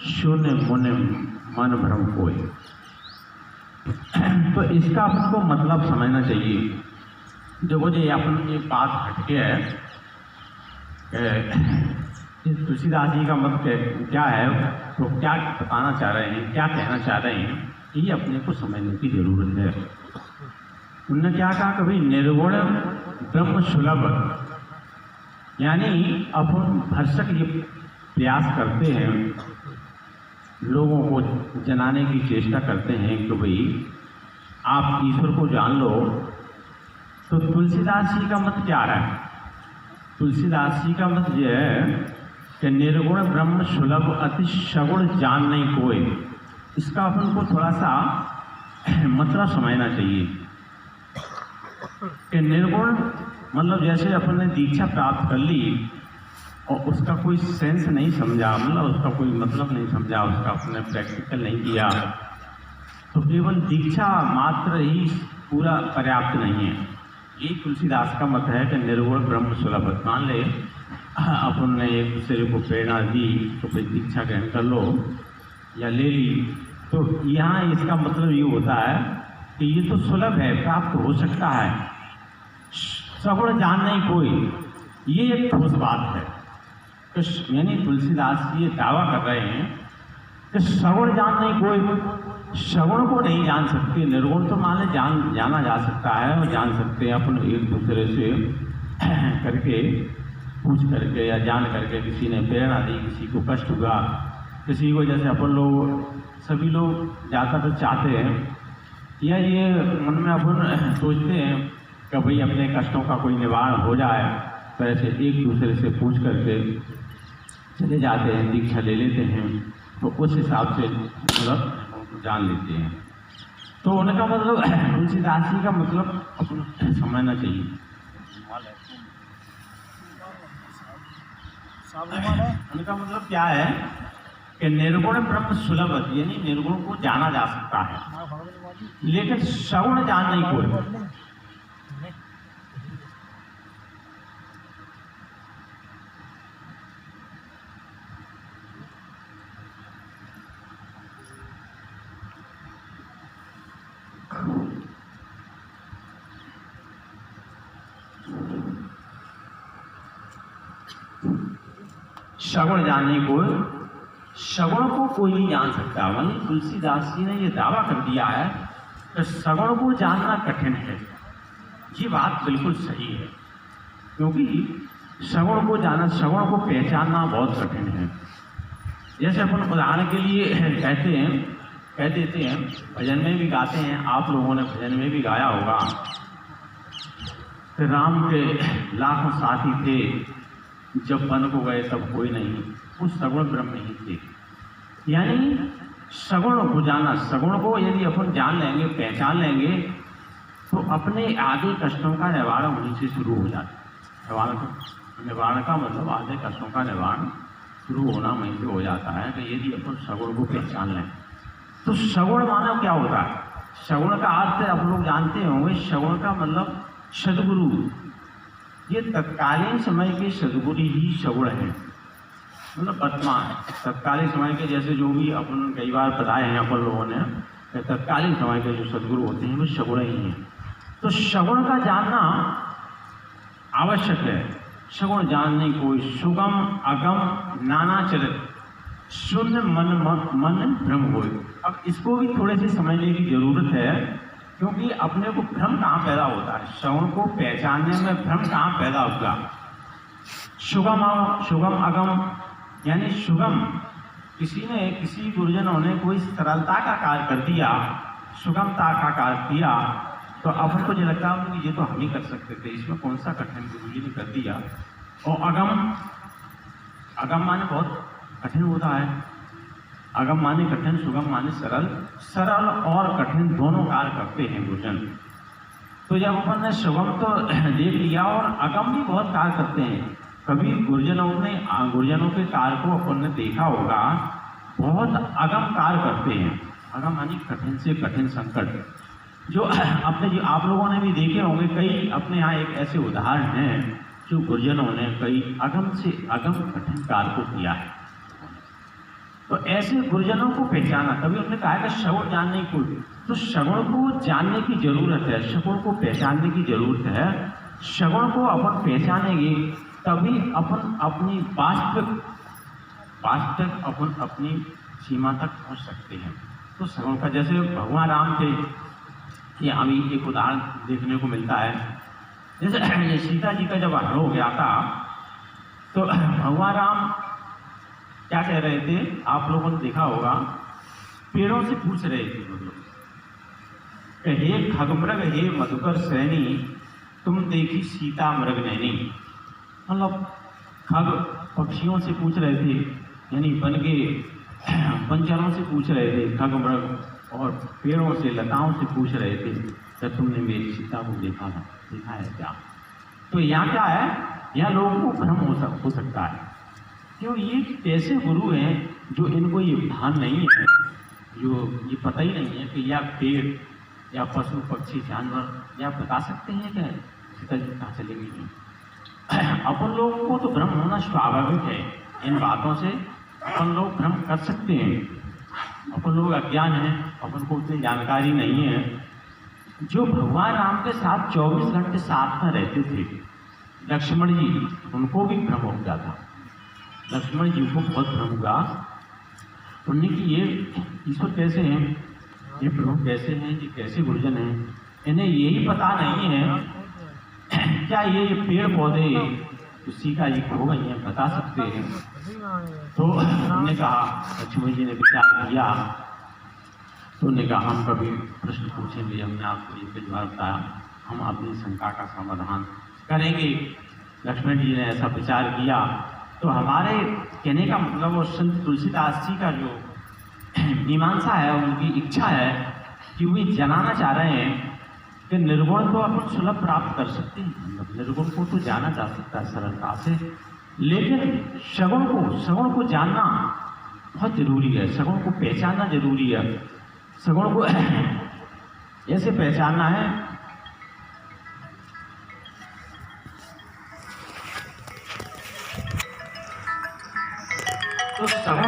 शून्य मुनि मन भ्रम कोय। तो इसका अपन को मतलब समझना चाहिए। देखो जी अपन ये बात हटके है, तुलसीदास जी का मत क्या है, तो क्या बताना चाह रहे हैं, क्या कहना चाह रहे हैं, ये अपने को समझने की जरूरत है। उन्होंने क्या कहा, कभी निर्गुण ब्रह्म सुलभ, यानी अपन भरसक ये प्रयास करते हैं, लोगों को जनाने की चेष्टा करते हैं कि भाई आप ईश्वर को जान लो। तो तुलसीदास जी का मत क्या रहा है? तुलसीदास जी का मत यह है कि निर्गुण ब्रह्म सुलभ अति सगुण जान नहीं कोई। इसका अपन को थोड़ा सा मतलब समझना चाहिए कि निर्गुण मतलब जैसे अपन ने दीक्षा प्राप्त कर ली और उसका कोई सेंस नहीं समझा, मतलब उसका कोई मतलब नहीं समझा, उसका अपने प्रैक्टिकल नहीं किया, तो केवल दीक्षा मात्र ही पूरा पर्याप्त नहीं है। यही तुलसीदास का मत है कि निर्गुण ब्रह्म सुलभ। मान ले अपन ने एक दूसरे को प्रेरणा दी तो कोई दीक्षा ग्रहण कर लो या ले ली, तो यहाँ इसका मतलब ये होता है कि ये तो सुलभ है, प्राप्त हो सकता है, सगुण जान नहीं कोई, ये एक ठोस बात है। यानी तुलसीदास जी ये दावा कर रहे हैं कि सगुण जान नहीं कोई, सगुण को नहीं जान सकते, निर्गुण तो मान ले जाना जा सकता है और जान सकते हैं अपन एक दूसरे से करके, पूछ करके या जान करके। किसी ने प्रेरणा दी, किसी को कष्ट हुआ, किसी को जैसे अपन लोग सभी लोग ज़्यादातर चाहते हैं या ये मन में अपन सोचते हैं कि भाई अपने कष्टों का कोई निवारण हो जाए, तो ऐसे एक दूसरे से पूछ करके चले जाते हैं, दीक्षा ले लेते हैं, तो उस हिसाब से मतलब जान लेते हैं। तो उनका मतलब तुलसीदास जी का मतलब अपन समझना चाहिए। उनका मतलब क्या है कि निर्गुण ब्रह्म सुलभ, यानी निर्गुण को जाना जा सकता है लेकिन सगुण जान नहीं कोई। सगुण जानने को, सगुण को कोई नहीं जान सकता। वही तुलसीदास जी ने ये दावा कर दिया है कि सगुण को जानना कठिन है। ये बात बिल्कुल सही है, क्योंकि सगुण को जाना, सगुण को पहचानना बहुत कठिन है। जैसे अपन उदाहरण के लिए कह देते हैं, भजन में भी गाते हैं, आप लोगों ने भजन में भी गाया होगा, राम के लाखों साथी थे, जब वन को गए तब कोई नहीं, उस सगुण ब्रह्म ही थे। यानी सगुण को जाना, सगुण को यदि अपन जान लेंगे, पहचान लेंगे, तो अपने आधे कष्टों का निवारण वहीं से शुरू हो जाता है। निवारण का मतलब आधे कष्टों का निवारण शुरू होना वहीं से हो जाता है कि यदि अपन सगुण को पहचान लें। तो सगुण मानव क्या होता है? सगुण का अर्थ आप लोग जानते होंगे, सगुण का मतलब सद्गुरु। ये तत्कालीन समय के सद्गुरु ही सगुण है, मतलब वर्तमान तत्कालीन समय के, जैसे जो भी अपन कई बार बताए हैं अपन लोगों ने, तत्कालीन समय के जो सद्गुरु होते हैं वो सगुण ही हैं। तो सगुण का जानना आवश्यक है। सगुण जानने कोई सुगम अगम नाना चरित शून्य मन भ्रम होए। अब इसको भी थोड़े से समझने की जरूरत है, क्योंकि अपने को भ्रम कहाँ पैदा होता है, सगुण को पहचानने में भ्रम कहाँ पैदा होगा। सुगम अगम, यानी सुगम, किसी गुरुजनों ने कोई सरलता का कार्य कर दिया, सुगमता का कार्य किया, तो अपन को जो लगता है कि ये तो हम ही कर सकते थे, इसमें कौन सा कठिन, गुरु जी ने कर दिया। और अगम माने बहुत कठिन होता है। अगम माने कठिन, सुगम माने सरल। सरल और कठिन दोनों कार्य करते हैं गुरुजन। तो जब अपन ने सुगम तो देख लिया और अगम भी बहुत कार्य करते हैं। कभी गुरुजनों के कार्य को अपन ने देखा होगा, बहुत अगम कार्य करते हैं। अगम माने कठिन से कठिन संकट, जो आप लोगों ने भी देखे होंगे। कई अपने यहाँ एक ऐसे उदाहरण हैं जो गुरुजनों ने कई अगम से अगम कठिन कार्य को किया है। तो ऐसे गुरुजनों को पहचाना, तभी उन्होंने कहा है कि सगुण जानने की, तो सगुण को जानने की जरूरत है, सगुण को पहचानने की जरूरत है। सगुण को अपन पहचानेंगे तभी अपन अपनी वास्तविक अपन अपनी सीमा तक पहुंच सकते हैं। तो सगुण का, जैसे भगवान राम थे, ये अभी एक उदाहरण देखने को मिलता है। जैसे सीता जी का जब हरण हो गया था, तो भगवान राम क्या कह रहे थे, आप लोगों ने देखा होगा, पेड़ों से पूछ रहे थे मतलब, हे खगमृग हे मधुकर सैनी, तुम देखी सीता मृग नैनी। मतलब खग पक्षियों से पूछ रहे थे, यानी वन के पंचरों से पूछ रहे थे, खगमृग, और पेड़ों से लताओं से पूछ रहे थे कि तुमने मेरी सीता को देखा है क्या। तो यहाँ क्या है, यहाँ लोगों को भ्रम हो सकता है, क्यों ये ऐसे गुरु हैं जो इनको ये भान नहीं है, जो ये पता ही नहीं है कि या पेड़ या पशु पक्षी जानवर या बता सकते हैं क्या सीता जी कहाँ चलेगी नहीं। अपन लोगों को तो भ्रम होना स्वाभाविक है, इन बातों से अपन लोग भ्रम कर सकते हैं। अपन लोग अज्ञान हैं, अपन को उतनी जानकारी नहीं है। जो भगवान राम के साथ 24 घंटे साथ में रहते थे, लक्ष्मण जी, उनको भी भ्रम हो गया था। लक्ष्मण जी को बहुत भ्रम हुआ, उन्हें कि ये ईश्वर कैसे हैं, ये प्रभु कैसे हैं, ये कैसे गुरुजन हैं, इन्हें यही पता नहीं है क्या ये पेड़ पौधे तो सीता जी हो गई हैं, बता सकते हैं। तो उन्होंने कहा, लक्ष्मण जी ने विचार किया, तो उन्होंने कहा हम कभी प्रश्न पूछेंगे, हमने आपको ये जवाब बताया, हम अपनी शंका का समाधान करेंगे। लक्ष्मण जी ने ऐसा विचार किया। तो हमारे कहने का मतलब, और संत तुलसीदास जी का जो मीमांसा है, उनकी इच्छा है कि वे जनाना चाह रहे हैं कि निर्गुण को अपन सुलभ प्राप्त कर सकते हैं, मतलब निर्गुण को तो जाना जा सकता है सरलता से, लेकिन सगुण को जानना बहुत जरूरी है, सगुण को पहचानना जरूरी है। सगुण को ऐसे पहचानना है, तो सगुण